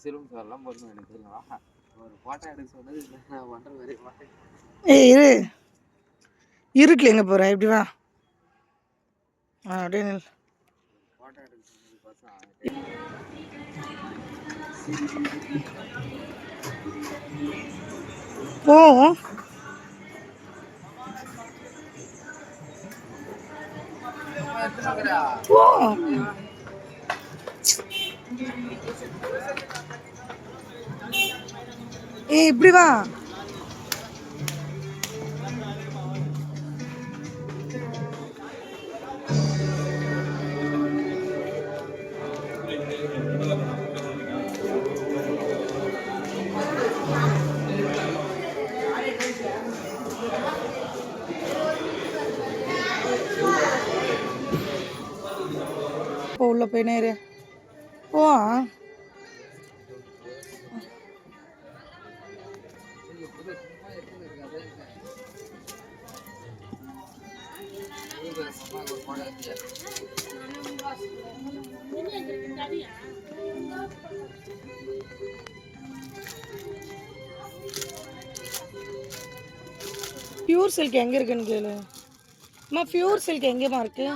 சிலும் சொல்லலாம் பொண்ணு எனக்கு தெரியும். ஒரு ஃபோட்டோ எடுக்க சொன்னது நான் பண்ணுற மாதிரி இரு இருட்டில் எங்கே போகிற இப்படி வா அப்படியே ஃபோட்டோ எடுக்க சொன்னது பசங்க போவோம். இப்படி வா. உள்ள போய் நேரு போ. பியூர் சில்க் எங்கே இருக்குன்னு கேளு. அம்மா பியூர் சில்க் எங்கேம்மா இருக்கு?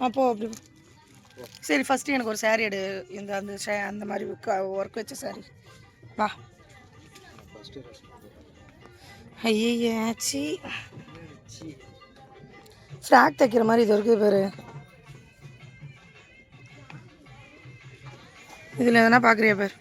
அப்போ அப்படி சரி ஃபஸ்ட்டு எனக்கு ஒரு சாரீ எடு. இந்த அந்த அந்த மாதிரி ஒர்க் வச்ச சாரீ வா. ஐயாச்சி ஃப்ராக் தைக்கிற மாதிரி இது இருக்குது பேர். இதில் எதனா பார்க்குறியா பேர்?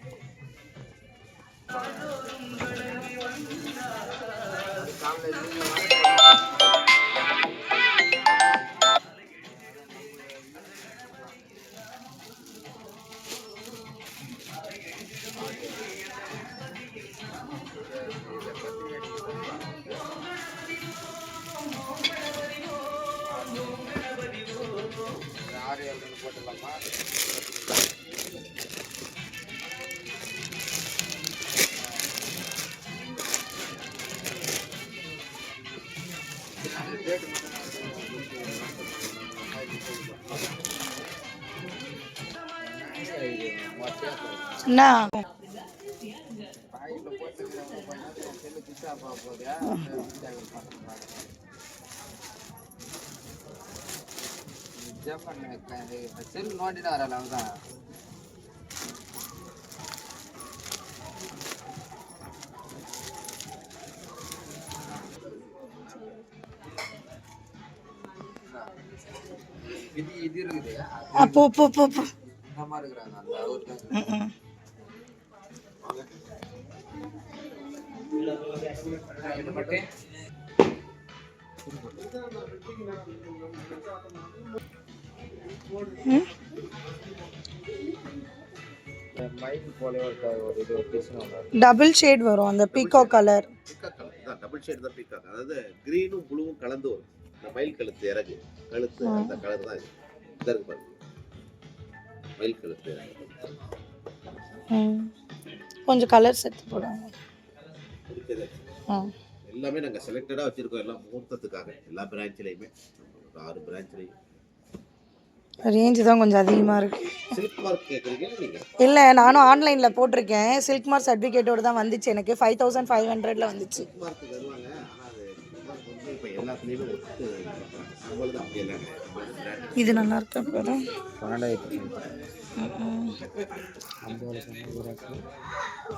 என்ன செல் நோண்டிட்டு வரல அவதான். இது இருக்குது அப்போ போ போ போ. அம்மா இருக்கிறாங்க அந்த அவருக்கு டபுள் ஷேட் வரும் அந்த பீகோ கலர். டபுள் ஷேட் தான் பீகாக். அதாவது கிரீனும் ப்ளூவும் கலந்து வரும். இந்த மயில் கழுத்து இறகு கழுத்து அந்த கலர் தான் இது இருக்கு பாருங்க. மயில் கழுத்து கொஞ்சம் கலர் செட் போடுவாங்க. எல்லாமே நாங்கள் செலக்டடாக வச்சுருக்கோம். எல்லாம் முகூர்த்தத்துக்காக எல்லா பிரான்ச்லேயுமே 6 பிரான்ச்லேயும். ரேஞ்சு தான் கொஞ்சம் அதிகமாக இருக்குது. சில்க் மார்க் கேட்குறீங்க நீங்கள்? இல்லை நானும் ஆன்லைனில் போட்டிருக்கேன். சில்க் மார்க் சர்டிஃபிகேட்டோடு தான் வந்துச்சு. எனக்கு 5500 வந்துச்சு. சில்க் மார்க் தருவாங்க. ஆனால் அது வந்து இப்போ எல்லாத்துலேயுமே ஒத்து நம்மளது அப்படி எல்லாம் கிடையாது. இது நல்லா இருக்கு பாரு. 12,000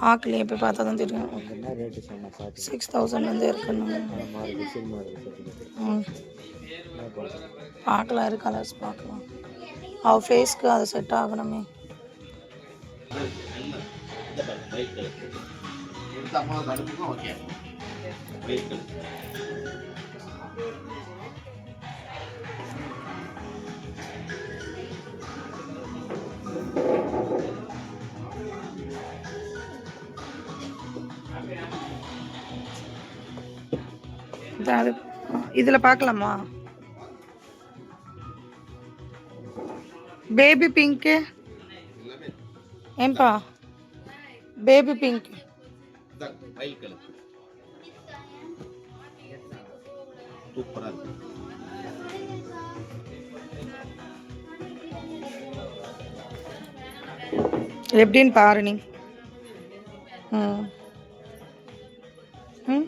ஆக்கலையே போய் பார்த்தா தான் தெரியும். 6000 வந்து இருக்குன்னு பார்க்கலாம். இரு கலர்ஸ் பார்க்கலாம். அவள் ஃபேஸ்க்கு அது செட் ஆகணுமே. அது இதில் பார்க்கலாமா? பேபி பிங்க்கு ஏன்பா? பேபி பிங்க் சூப்பராக இருக்கு. எப்படின்னு பாரு நீ. ம் ம்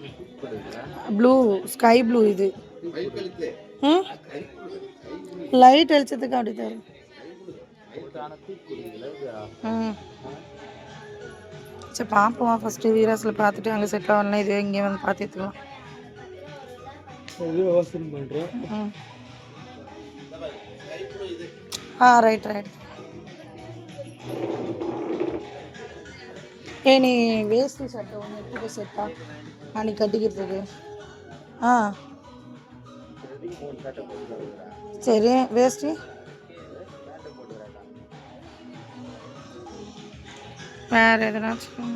ப்ளூ, ஸ்கை ப்ளூ இது. மயில் கழுத்து ம் லைட் வெளிச்சத்துக்கு அப்படி தரும். ம் சரி பார்ப்போம். ஃபஸ்ட்டு வீராஸில் பார்த்துட்டு அங்கே செட் ஆகலாம். இது இங்கே வந்து பார்த்து எடுத்துக்கலாம். ம் ரைட் ரைட். நீ வேஷ்டி சட்டை ஒன்று எடுத்துக்க செட்டா அன்னைக்கு கட்டிக்கிறதுக்கு. சரி வேஷ்டி வேற எதனாச்சும்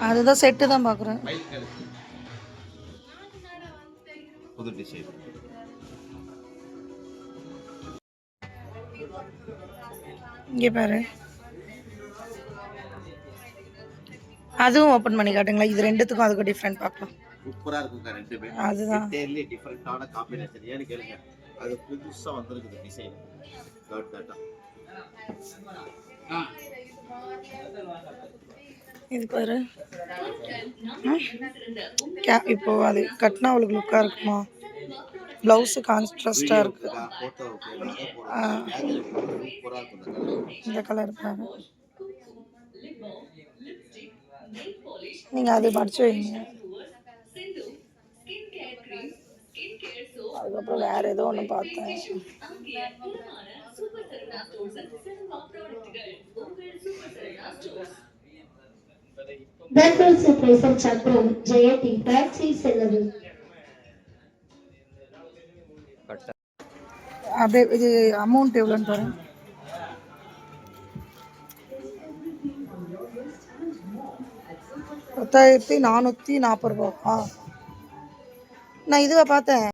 அதுதான் செட்டு தான் பார்க்குறேன். புது டிசைன். இங்கே பாரு, அதுவும் ஓப்பன் பண்ணி காட்டுங்களா? இது ரெண்டுத்துக்கும் அதுக்கு டிஃப்ரெண்ட் பார்க்கலாம். சூப்பரா இருக்குங்க ரெண்டுமே. அதுதான் டெய்லி டிஃபரண்டான காம்பினேஷன். ஏன்னு கேளுங்க, அது புதுசா வந்திருக்குது டிசைன். டாட் டாட்டா இது பாரு. இப்போ அது கட்டினா அவளுக்கு லுக்காக இருக்குமா? ப்ளவுஸு கான்ட்ராஸ்டாக இருக்கு. இந்த கலர் பாரு. நீங்கள் அது படிச்சு வைங்க. அதுக்கப்புறம் வேற ஏதோ ஒன்று பார்த்தேன். சக்கரம் ஜெயதி டாக்ஸி செல்லவு. அப்படியே இது அமௌண்ட் எவ்வளோன்னு பாருங்க. 10,440 ரூபா. நான் இதுவை பார்த்தேன்.